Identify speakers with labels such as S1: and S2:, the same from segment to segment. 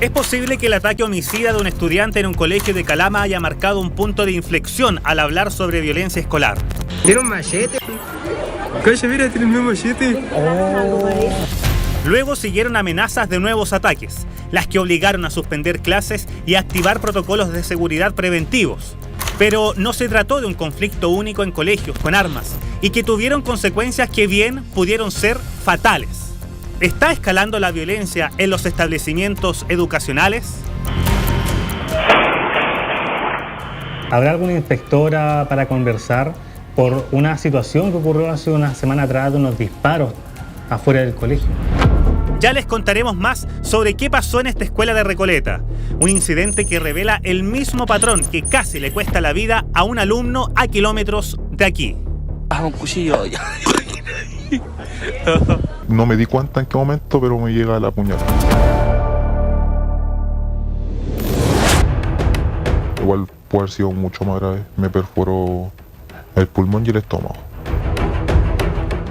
S1: Es posible que el ataque homicida de un estudiante en un colegio de Calama haya marcado un punto de inflexión al hablar sobre violencia escolar.
S2: ¿Tiene un machete? Coche, mira, tiene el mismo machete.
S1: Luego siguieron amenazas de nuevos ataques, las que obligaron a suspender clases y a activar protocolos de seguridad preventivos. Pero no se trató de un conflicto único en colegios con armas y que tuvieron consecuencias que bien pudieron ser fatales. ¿Está escalando la violencia en los establecimientos educacionales?
S3: ¿Habrá alguna inspectora para conversar por una situación que ocurrió hace una semana atrás de unos disparos afuera del colegio?
S1: Ya les contaremos más sobre qué pasó en esta escuela de Recoleta. Un incidente que revela el mismo patrón que casi le cuesta la vida a un alumno a kilómetros de aquí.
S4: Un cuchillo.
S5: No me di cuenta en qué momento, pero me llega la puñalada. Igual puede haber sido mucho más grave. Me perforó el pulmón y el estómago.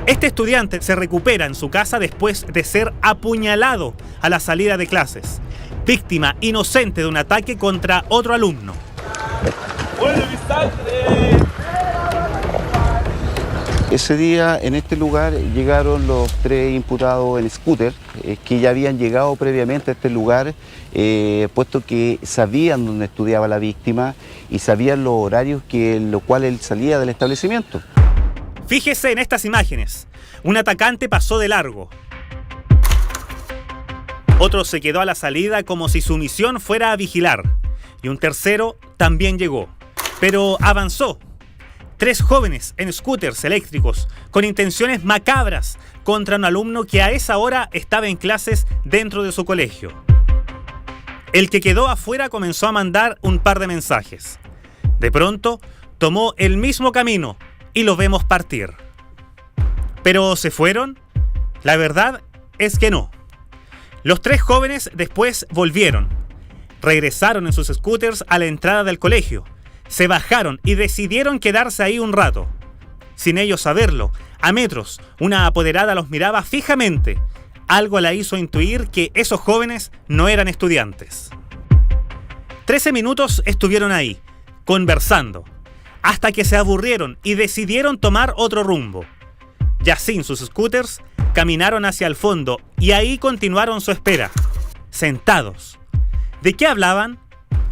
S1: Este estudiante se recupera en su casa después de ser apuñalado a la salida de clases, víctima inocente de un ataque contra otro alumno.
S6: Ese día en este lugar llegaron los 3 imputados en scooter que ya habían llegado previamente a este lugar, puesto que sabían dónde estudiaba la víctima y sabían los horarios en los cuales él salía del establecimiento.
S1: Fíjese en estas imágenes. Un atacante pasó de largo. Otro se quedó a la salida como si su misión fuera a vigilar. Y un tercero también llegó. Pero avanzó. 3 jóvenes en scooters eléctricos con intenciones macabras contra un alumno que a esa hora estaba en clases dentro de su colegio. El que quedó afuera comenzó a mandar un par de mensajes. De pronto, tomó el mismo camino y lo vemos partir. ¿Pero se fueron? La verdad es que no. Los 3 jóvenes después volvieron. Regresaron en sus scooters a la entrada del colegio. Se bajaron y decidieron quedarse ahí un rato. Sin ellos saberlo, a metros, una apoderada los miraba fijamente. Algo la hizo intuir que esos jóvenes no eran estudiantes. 13 minutos estuvieron ahí, conversando, hasta que se aburrieron y decidieron tomar otro rumbo. Ya sin sus scooters, caminaron hacia el fondo y ahí continuaron su espera, sentados. ¿De qué hablaban?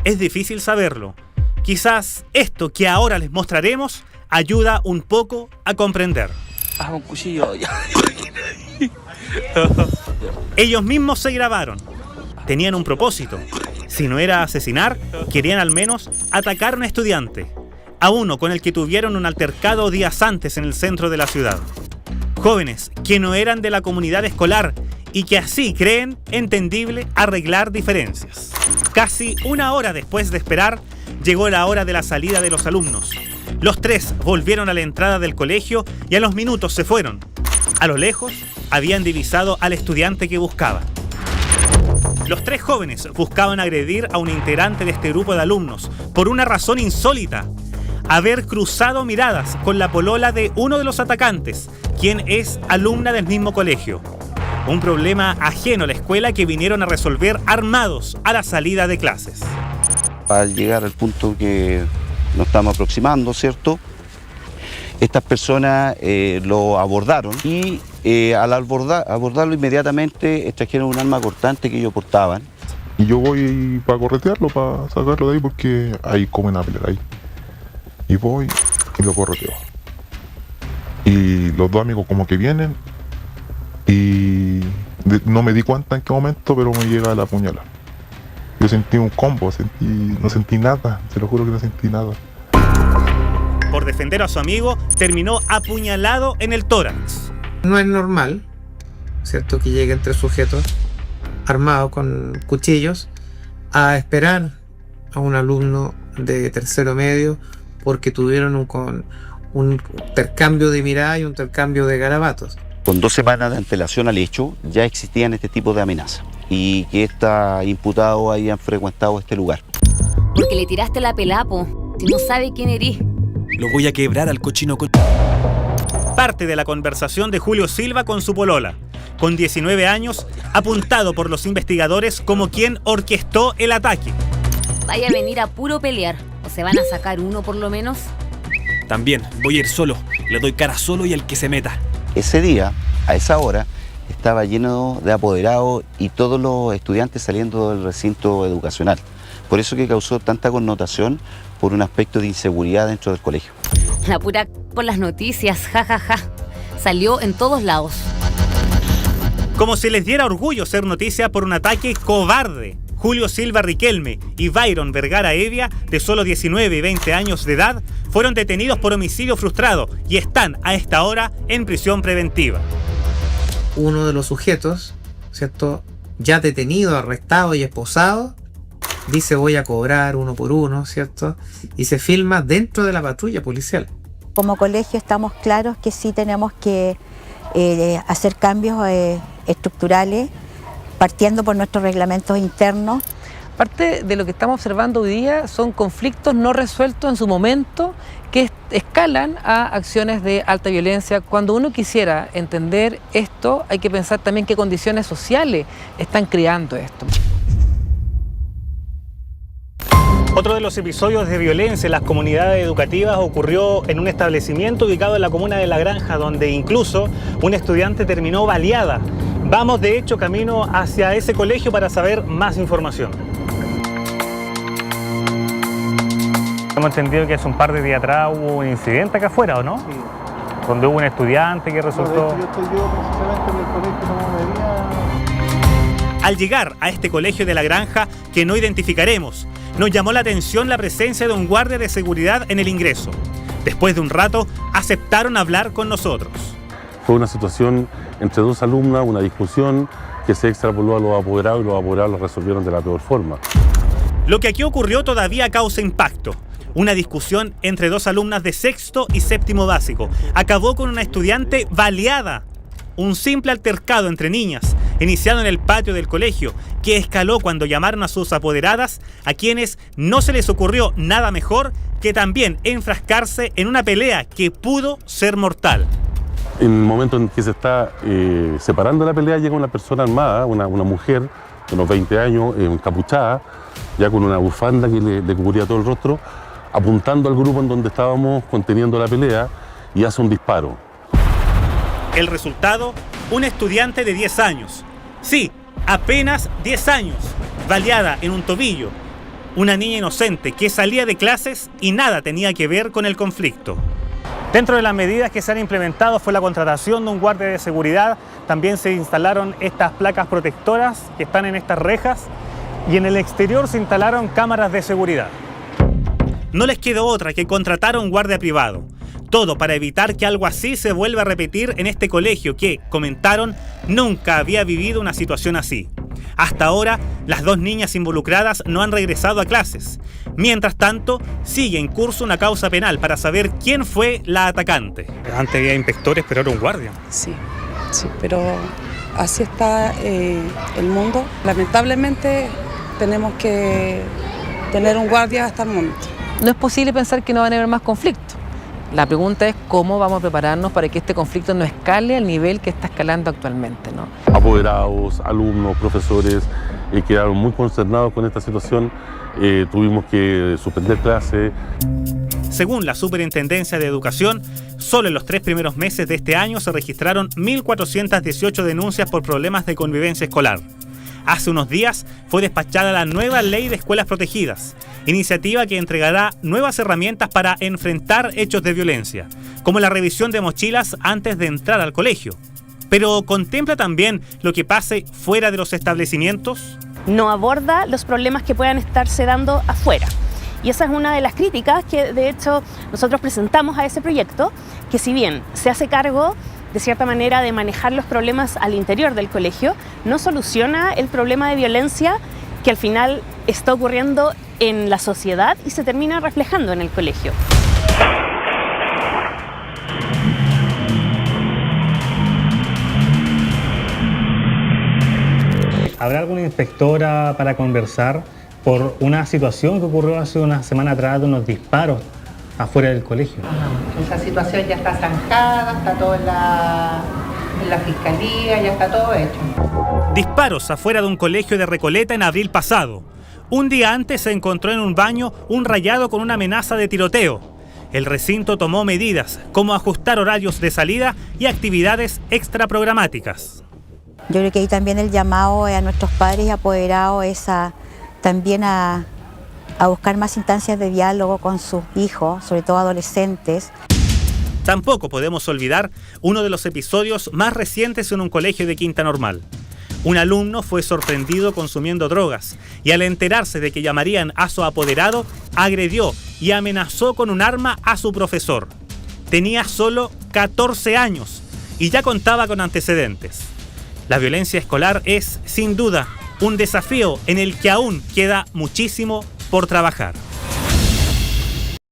S1: Es difícil saberlo. Quizás esto que ahora les mostraremos ayuda un poco a comprender.
S4: Un cuchillo.
S1: Ellos mismos se grabaron. Tenían un propósito. Si no era asesinar, querían al menos atacar a un estudiante, a uno con el que tuvieron un altercado días antes en el centro de la ciudad. Jóvenes que no eran de la comunidad escolar y que así creen entendible arreglar diferencias. Casi una hora después de esperar, llegó la hora de la salida de los alumnos. Los 3 volvieron a la entrada del colegio y a los minutos se fueron. A lo lejos, habían divisado al estudiante que buscaban. Los 3 jóvenes buscaban agredir a un integrante de este grupo de alumnos por una razón insólita: haber cruzado miradas con la polola de uno de los atacantes, quien es alumna del mismo colegio. Un problema ajeno a la escuela que vinieron a resolver armados a la salida de clases.
S6: Al llegar al punto que nos estamos aproximando, ¿cierto? Estas personas lo abordaron y al abordarlo inmediatamente extrajeron un arma cortante que ellos portaban.
S5: Y yo voy para corretearlo, para sacarlo de ahí, porque ahí comen a pelear ahí. Y voy y lo correteo. Y los 2 amigos como que vienen y no me di cuenta en qué momento, pero me llega la puñalada. Yo sentí un combo, no sentí nada, se lo juro que no sentí nada.
S1: Por defender a su amigo, terminó apuñalado en el tórax.
S2: No es normal, ¿cierto?, que lleguen 3 sujetos armados con cuchillos a esperar a un alumno de tercero medio porque tuvieron un intercambio de miradas y un intercambio de garabatos.
S6: Con 2 semanas de antelación al hecho ya existían este tipo de amenazas y que estos imputados habían frecuentado este lugar.
S7: Porque le tiraste la pelapo, si no sabe quién eres.
S4: Lo voy a quebrar al cochino.
S1: Parte de la conversación de Julio Silva con su polola, con 19 años, apuntado por los investigadores como quien orquestó el ataque.
S7: Vaya a venir a puro pelear. ¿O se van a sacar uno por lo menos?
S4: También, voy a ir solo. Le doy cara solo y al que se meta.
S6: Ese día, a esa hora, estaba lleno de apoderados y todos los estudiantes saliendo del recinto educacional. Por eso que causó tanta connotación por un aspecto de inseguridad dentro del colegio.
S7: La pura por las noticias, jajaja. Salió en todos lados.
S1: Como si les diera orgullo ser noticia por un ataque cobarde. Julio Silva Riquelme y Byron Vergara Evia, de solo 19 y 20 años de edad, fueron detenidos por homicidio frustrado y están a esta hora en prisión preventiva.
S2: Uno de los sujetos, ¿cierto?, ya detenido, arrestado y esposado, dice voy a cobrar uno por uno, ¿cierto? Y se filma dentro de la patrulla policial.
S8: Como colegio estamos claros que sí tenemos que hacer cambios estructurales, partiendo por nuestros reglamentos internos.
S9: Parte de lo que estamos observando hoy día son conflictos no resueltos en su momento que escalan a acciones de alta violencia. Cuando uno quisiera entender esto, hay que pensar también qué condiciones sociales están creando esto.
S3: Otro de los episodios de violencia en las comunidades educativas ocurrió en un establecimiento ubicado en la comuna de La Granja, donde incluso una estudiante terminó baleada. Vamos de hecho camino hacia ese colegio para saber más información. Hemos entendido que hace un par de días atrás hubo un incidente acá afuera, ¿o no? Sí. Donde hubo un estudiante que resultó...
S5: Yo estoy precisamente en el colegio de Momería.
S1: Al llegar a este colegio de La Granja, que no identificaremos, nos llamó la atención la presencia de un guardia de seguridad en el ingreso. Después de un rato, aceptaron hablar con nosotros.
S10: Fue una situación entre dos alumnas, una discusión que se extrapoló a los apoderados y los apoderados lo resolvieron de la peor forma.
S1: Lo que aquí ocurrió todavía causa impacto. Una discusión entre dos alumnas de sexto y séptimo básico acabó con una estudiante baleada. Un simple altercado entre niñas, iniciado en el patio del colegio, que escaló cuando llamaron a sus apoderadas, a quienes no se les ocurrió nada mejor que también enfrascarse en una pelea que pudo ser mortal.
S10: En el momento en que se está separando la pelea, llega una persona armada, una mujer de unos 20 años, encapuchada, ya con una bufanda que le cubría todo el rostro, apuntando al grupo en donde estábamos conteniendo la pelea y hace un disparo.
S1: El resultado, un estudiante de 10 años. Sí, apenas 10 años, baleada en un tobillo. Una niña inocente que salía de clases y nada tenía que ver con el conflicto.
S3: Dentro de las medidas que se han implementado fue la contratación de un guardia de seguridad. También se instalaron estas placas protectoras que están en estas rejas y en el exterior se instalaron cámaras de seguridad.
S1: No les quedó otra que contratar a un guardia privado. Todo para evitar que algo así se vuelva a repetir en este colegio que, comentaron, nunca había vivido una situación así. Hasta ahora, las dos niñas involucradas no han regresado a clases. Mientras tanto, sigue en curso una causa penal para saber quién fue la atacante.
S3: Antes había inspectores, pero era un guardia.
S11: Sí, pero así está el mundo. Lamentablemente tenemos que tener un guardia hasta el momento.
S9: No es posible pensar que no van a haber más conflictos. La pregunta es cómo vamos a prepararnos para que este conflicto no escale al nivel que está escalando actualmente, ¿no?
S10: Apoderados, alumnos, profesores quedaron muy consternados con esta situación. Tuvimos que suspender clases.
S1: Según la Superintendencia de Educación, solo en los 3 primeros meses de este año se registraron 1.418 denuncias por problemas de convivencia escolar. Hace unos días fue despachada la nueva Ley de Escuelas Protegidas, iniciativa que entregará nuevas herramientas para enfrentar hechos de violencia, como la revisión de mochilas antes de entrar al colegio. Pero ¿contempla también lo que pase fuera de los establecimientos?
S12: No aborda los problemas que puedan estarse dando afuera. Y esa es una de las críticas que de hecho nosotros presentamos a ese proyecto, que si bien se hace cargo de cierta manera de manejar los problemas al interior del colegio, no soluciona el problema de violencia que al final está ocurriendo en la sociedad y se termina reflejando en el colegio.
S3: ¿Habrá alguna inspectora para conversar por una situación que ocurrió hace una semana atrás de unos disparos afuera del colegio?
S13: Esa situación ya está zanjada, está todo en en la fiscalía, ya está todo hecho.
S1: Disparos afuera de un colegio de Recoleta en abril pasado. Un día antes se encontró en un baño un rayado con una amenaza de tiroteo. El recinto tomó medidas como ajustar horarios de salida y actividades extraprogramáticas.
S8: Yo creo que ahí también el llamado a nuestros padres y apoderados es también a buscar más instancias de diálogo con sus hijos, sobre todo adolescentes.
S1: Tampoco podemos olvidar uno de los episodios más recientes en un colegio de Quinta Normal. Un alumno fue sorprendido consumiendo drogas y al enterarse de que llamarían a su apoderado, agredió y amenazó con un arma a su profesor. Tenía solo 14 años y ya contaba con antecedentes. La violencia escolar es, sin duda, un desafío en el que aún queda muchísimo por trabajar.